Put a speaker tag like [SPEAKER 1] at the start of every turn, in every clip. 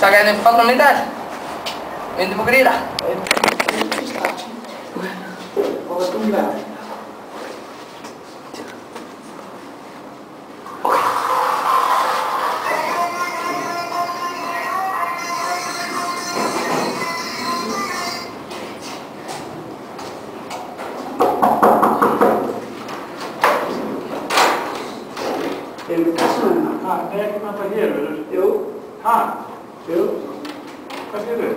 [SPEAKER 1] Taka henni pannan í dag. Vindum okkur í það.
[SPEAKER 2] Og það dumlega.
[SPEAKER 3] Eru kassan? Það er ekki þetta hér, verður?
[SPEAKER 2] Jú.
[SPEAKER 3] Hæ?
[SPEAKER 2] Jú.
[SPEAKER 3] Hvað sér þau?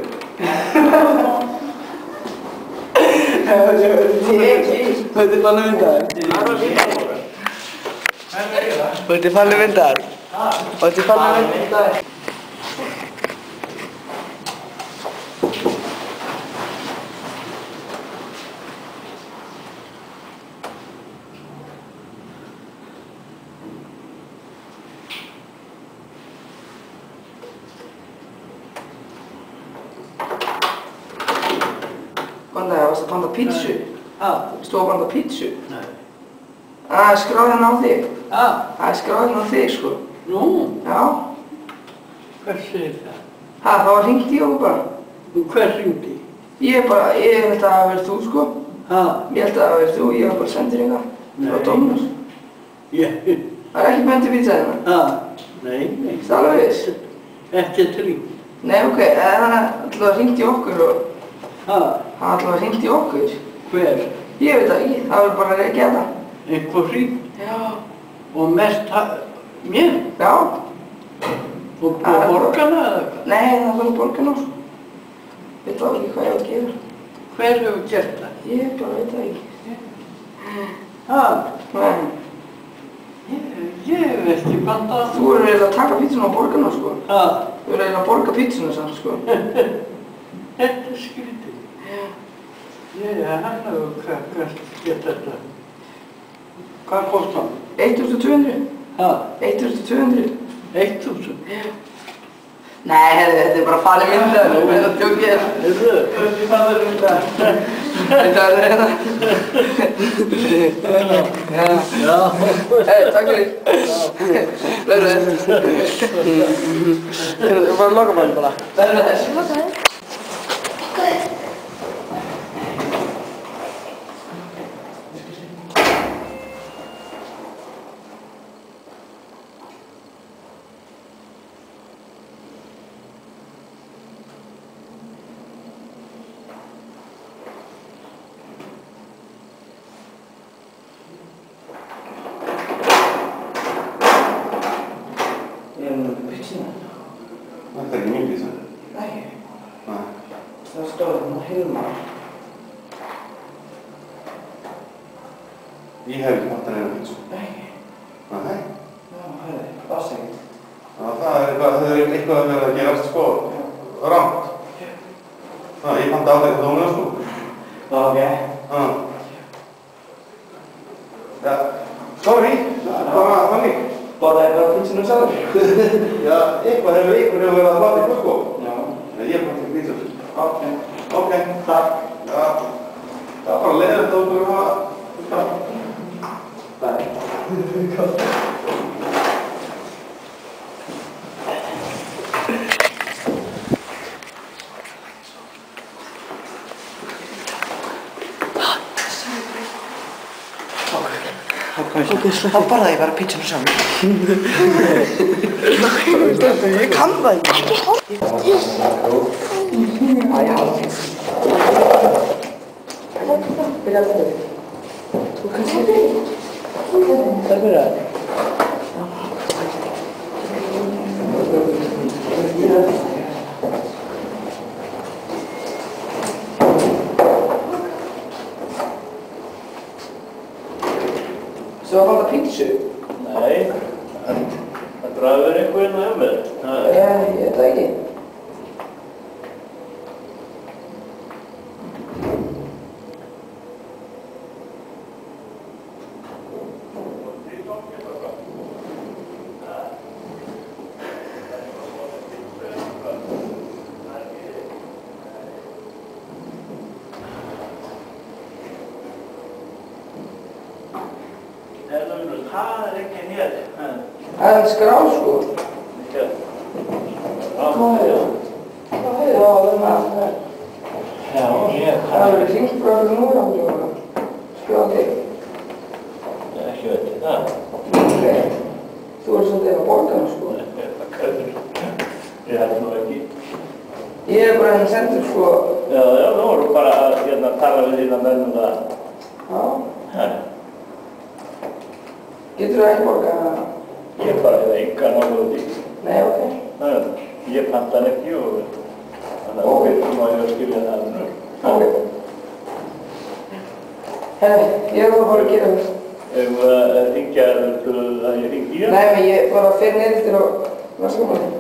[SPEAKER 2] Þetta er fallið myndaðar.
[SPEAKER 3] Það er líka.
[SPEAKER 2] Þetta er fallið myndaðar. Þetta er fallið myndaðar.
[SPEAKER 1] Góðan dag, varstu að panta pítsu? Stóð að panta pítsu?
[SPEAKER 3] Nei.
[SPEAKER 1] Það er skráð hérna á þig.
[SPEAKER 3] Það
[SPEAKER 1] Það er skráð hérna á þig, sko.
[SPEAKER 3] Nú,
[SPEAKER 1] Já.
[SPEAKER 3] hvað segir það?
[SPEAKER 1] Það var hringt í okkur bara.
[SPEAKER 3] Hver hringdi?
[SPEAKER 1] Ég held að það hafi verið þú, sko.
[SPEAKER 3] Það?
[SPEAKER 1] Ég held að það hafi verið þú, ég var bara sendir eitthvað. Frá Dominus.
[SPEAKER 3] Ég...
[SPEAKER 1] Það er ekki pöntu pítsa hérna.
[SPEAKER 3] Nei.
[SPEAKER 1] Það er alveg viss.
[SPEAKER 3] Ekkert hringt.
[SPEAKER 1] Nei, ok, það er alltaf hringt í okkur og...
[SPEAKER 3] Það?
[SPEAKER 1] Það er alltaf hringt í okkur.
[SPEAKER 3] Hver?
[SPEAKER 1] Ég veit það ekki, það var bara að geta.
[SPEAKER 3] Eitthvað hringt?
[SPEAKER 1] Já.
[SPEAKER 3] Og mest mér?
[SPEAKER 1] Já.
[SPEAKER 3] Og borgarna eða hvað?
[SPEAKER 1] Nei, það var borgarna, sko. Veit það ekki hvað ég á að gera.
[SPEAKER 3] Hver hefur gert það?
[SPEAKER 1] Ég bara veit það ekki. Nei.
[SPEAKER 3] Ég hef ekki bandað.
[SPEAKER 1] Þú eru eiginlega að taka pítsuna á borgarna, sko. Þú eru eiginlega að borga pítsuna samt, sko.
[SPEAKER 3] Þetta er skrítið. Hann hefur kannski gett þetta. Hvað kostar hann?
[SPEAKER 1] 1200. 1200.
[SPEAKER 3] 1000?
[SPEAKER 1] Nei, þetta er bara falið myndað. Þú veit að tjókið er.
[SPEAKER 3] Hvernig falið myndað?
[SPEAKER 1] Þetta er þetta.
[SPEAKER 3] Já.
[SPEAKER 1] Takk fyrir. Verður þess. Þú bara að loka maður bara. Verður þess.
[SPEAKER 4] Þetta er ekki mín pizza.
[SPEAKER 1] Nei.
[SPEAKER 4] Nei.
[SPEAKER 1] Það stóð hérna Hilmar.
[SPEAKER 4] Ég hef ekki hatt að reyna pizza.
[SPEAKER 1] Nei.
[SPEAKER 4] Nei?
[SPEAKER 1] Já, hörðu, afsækjum.
[SPEAKER 4] Það er eitthvað að vera að gerast, sko, rangt. Ég panta aldrei eitthvað dómina, sko.
[SPEAKER 1] Ok.
[SPEAKER 4] Já, sorry, bara þannig.
[SPEAKER 1] Borðaði bara pizzuna sjálfur.
[SPEAKER 4] Já, ykkur hefur verið að láta ykkur, sko.
[SPEAKER 1] Já.
[SPEAKER 4] Nei, ég panta ekki pizza.
[SPEAKER 1] Ok, takk.
[SPEAKER 4] Já, það er bara leiðilegt að okkur hafa...
[SPEAKER 1] Bye. Þá borðaði ég bara pizzuna saman. Ég kann það ekki. Æja. Byrja að það. Þú kannski ekki. Það byrja að það. Svo að valda pítsu?
[SPEAKER 3] Nei, það drafur einhver inn á hjá mér.
[SPEAKER 1] Ég veit það ekki.
[SPEAKER 3] Það er ekki hér.
[SPEAKER 1] Það er skrá, sko.
[SPEAKER 3] Hvað er það?
[SPEAKER 1] þannig að
[SPEAKER 3] Já, ég
[SPEAKER 1] það hefur verið hringt frá þessu núverandi og skjóða þig.
[SPEAKER 3] ekki veit ég það.
[SPEAKER 1] Ok, þú er svolítið að borga nú sko.
[SPEAKER 3] Það kæður. Ég held nú ekki.
[SPEAKER 1] Ég er bara henni sendur sko.
[SPEAKER 3] Já, nú voru bara að tala við þína menn um það.
[SPEAKER 1] Já. Getur þú ekki borgað?
[SPEAKER 3] Ég bara hefði engan áhuga út í.
[SPEAKER 1] Nei, ok.
[SPEAKER 3] Ég panta hann ekki og þannig að við veitum að ég var að skilja það nú.
[SPEAKER 1] Ok. Ég var bara að gera það.
[SPEAKER 3] Ef þú hringja að ég hringi í hann?
[SPEAKER 1] Nei, men ég bara fyrir niður til og vaska manni.